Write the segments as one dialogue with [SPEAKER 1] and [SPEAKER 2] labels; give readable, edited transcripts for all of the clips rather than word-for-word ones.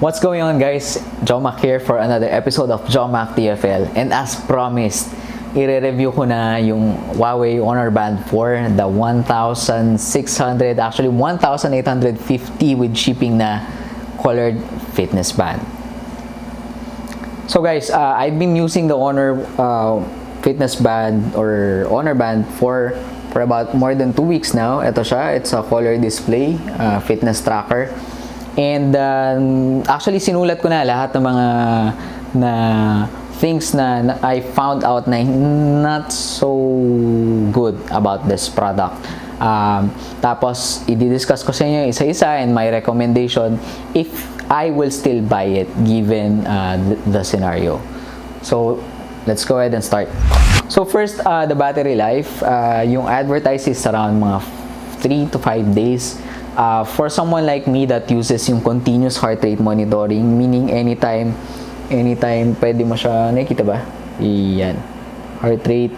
[SPEAKER 1] What's going on, guys? Jomac here for another episode of Jomac TFL. And as promised, i-review ko na yung Huawei Honor Band 4, the 1,600, actually 1,850 with shipping na colored fitness band. So guys, I've been using the Honor fitness band or Honor Band for about more than 2 weeks now. Ito siya, it's a color display, fitness tracker. And actually sinulat ko na lahat ng mga things na I found out na not so good about this product. Tapos i-discuss ko sa inyo isa-isa and my recommendation if I will still buy it given the scenario. So let's go ahead and start. So first, the battery life, yung advertise is around mga 3 to 5 days. For someone like me that uses yung continuous heart rate monitoring, meaning anytime pwede mo siya, nakikita ba? Iyan. Heart rate,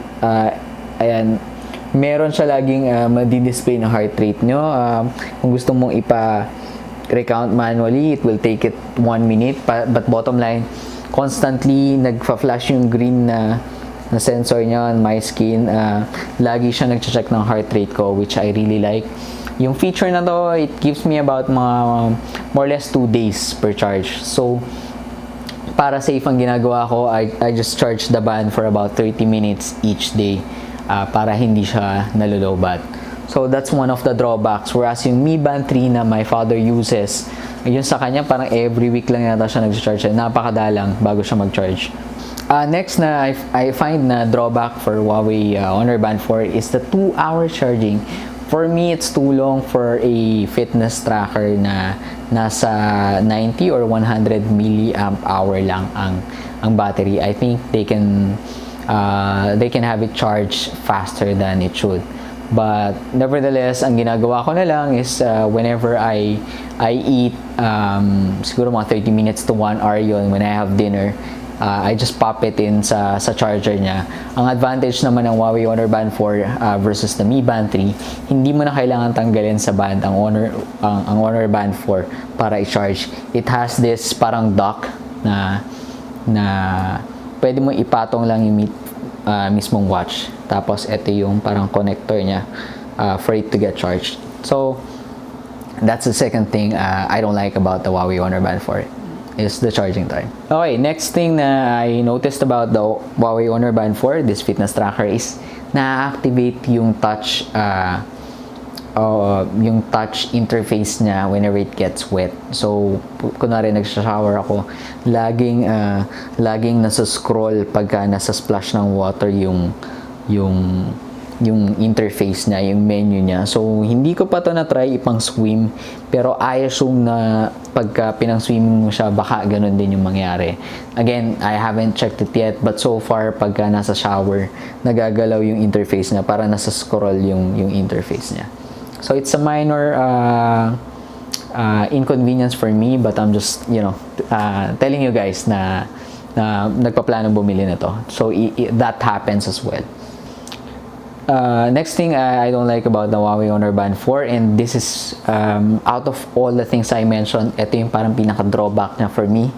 [SPEAKER 1] ayan. Meron siya laging madi-display na heart rate nyo. Kung gusto mong recount manually, it will take it 1 minute. But bottom line, constantly nagfa-flash yung green na sensor niya on my skin. Lagi siya nag-check ng heart rate ko, which I really like. Yung feature na to, it gives me about more or less 2 days per charge. So, para safe ang ginagawa ko, I just charge the band for about 30 minutes each day para hindi siya nalolobat. So, that's one of the drawbacks. Whereas yung Mi Band 3 na my father uses, yun sa kanya, parang every week lang yata siya nag-charge. Napakadalang bago siya mag-charge. Next na I find na drawback for Huawei Honor Band 4 is the 2-hour charging. For me, it's too long for a fitness tracker na nasa 90 or 100 milliamp hour lang ang battery. I think they can have it charged faster than it should. But nevertheless, ang ginagawa ko na lang is whenever I eat, siguro mga 30 minutes to 1 hour yun when I have dinner, I just pop it in sa charger niya. Ang advantage naman ng Huawei Honor Band 4 versus the Mi Band 3, hindi mo na kailangan tanggalin sa band ang Honor Band 4 para i-charge. It has this parang dock na pwede mo ipatong lang yung mismong watch. Tapos ito yung parang connector niya for it to get charged. So that's the second thing I don't like about the Huawei Honor Band 4. Is the charging time. Okay, next thing na I noticed about the Huawei Honor Band 4, this fitness tracker, is na-activate yung touch interface niya whenever it gets wet. So, kunwari nagsha-shower ako, laging nasa-scroll pagka nasa splash ng water yung interface niya, yung menu niya. So, hindi ko pa to na-try ipang swim, pero I assume na pagka pinang-swimming mo siya, baka ganun din yung mangyari. Again, I haven't checked it yet, but so far, pagka nasa shower, nagagalaw yung interface niya, para nasa-scroll yung interface niya. So, it's a minor inconvenience for me, but I'm just, telling you guys na nagpaplano bumili na to. So, that happens as well. Next thing I don't like about the Huawei Honor Band 4, and this is out of all the things I mentioned, ito yung parang pinaka-drawback niya for me.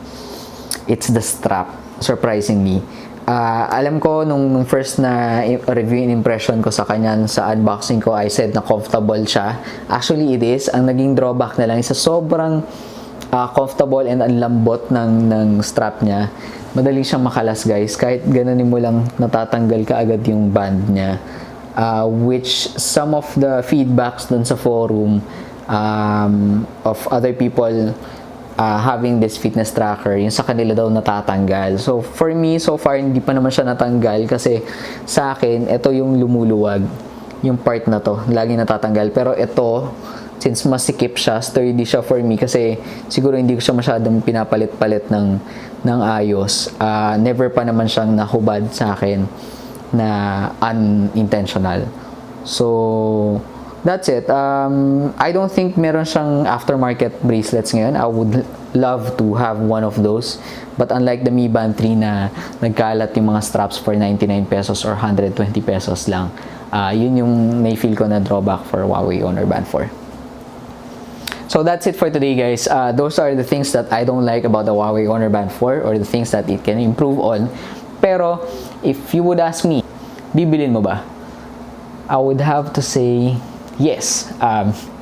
[SPEAKER 1] It's the strap, surprisingly. Alam ko nung first na review and impression ko sa kanya sa unboxing ko, I said na comfortable siya. Actually, it is. Ang naging drawback na lang is sobrang comfortable and ang lambot ng strap niya. Madali siyang makalas, guys. Kahit gananin mo lang, natatanggal ka agad yung band niya. Which some of the feedbacks dun sa forum of other people having this fitness tracker, yung sa kanila daw natatanggal. So for me, so far hindi pa naman siya natanggal kasi sa akin, ito yung lumuluwag, yung part na to, lagi natatanggal. Pero ito, since masikip siya, sturdy siya for me kasi siguro hindi ko siya masyadong pinapalit-palit ng ayos. Never pa naman siyang nahubad sa akin na unintentional. So, that's it. I don't think meron siyang aftermarket bracelets ngayon. I would love to have one of those. But unlike the Mi Band 3 na nagkalat yung mga straps for 99 pesos or 120 pesos lang, yun yung may feel ko na drawback for Huawei Honor Band 4. So that's it for today, guys. Those are the things that I don't like about the Huawei Honor Band 4 or the things that it can improve on. Pero if you would ask me, bibilin mo ba? I would have to say yes.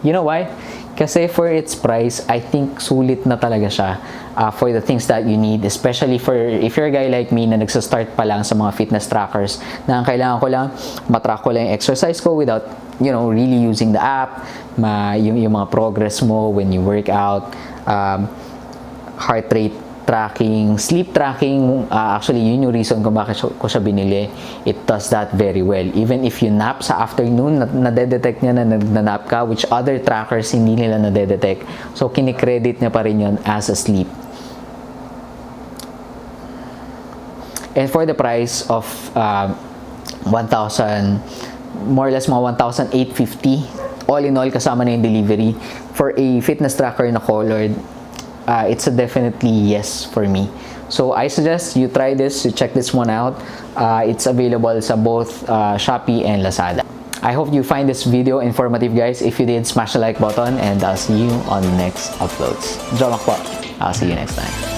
[SPEAKER 1] You know why? Kasi for its price, I think sulit na talaga siya for the things that you need, especially for if you're a guy like me na nagsa-start pa lang sa mga fitness trackers na ang kailangan ko lang matrack ko lang yung exercise ko without, you know, really using the app, yung mga progress mo when you work out, heart rate tracking, sleep tracking. Actually, yun yung reason kung bakit ko siya binili. It does that very well. Even if you nap sa afternoon, nadedetect niya na nagnanap ka, which other trackers hindi nila nadedetect. So, kinikredit niya pa rin yun as a sleep. And for the price of 1,000, more or less mga 1,850, all in all, kasama na yung delivery, for a fitness tracker na colored, it's a definitely yes for me. So I suggest you try this, you check this one out. It's available sa both Shopee and Lazada. I hope you find this video informative, guys. If you did, smash the like button and I'll see you on the next uploads. Jomak po. I'll see you next time.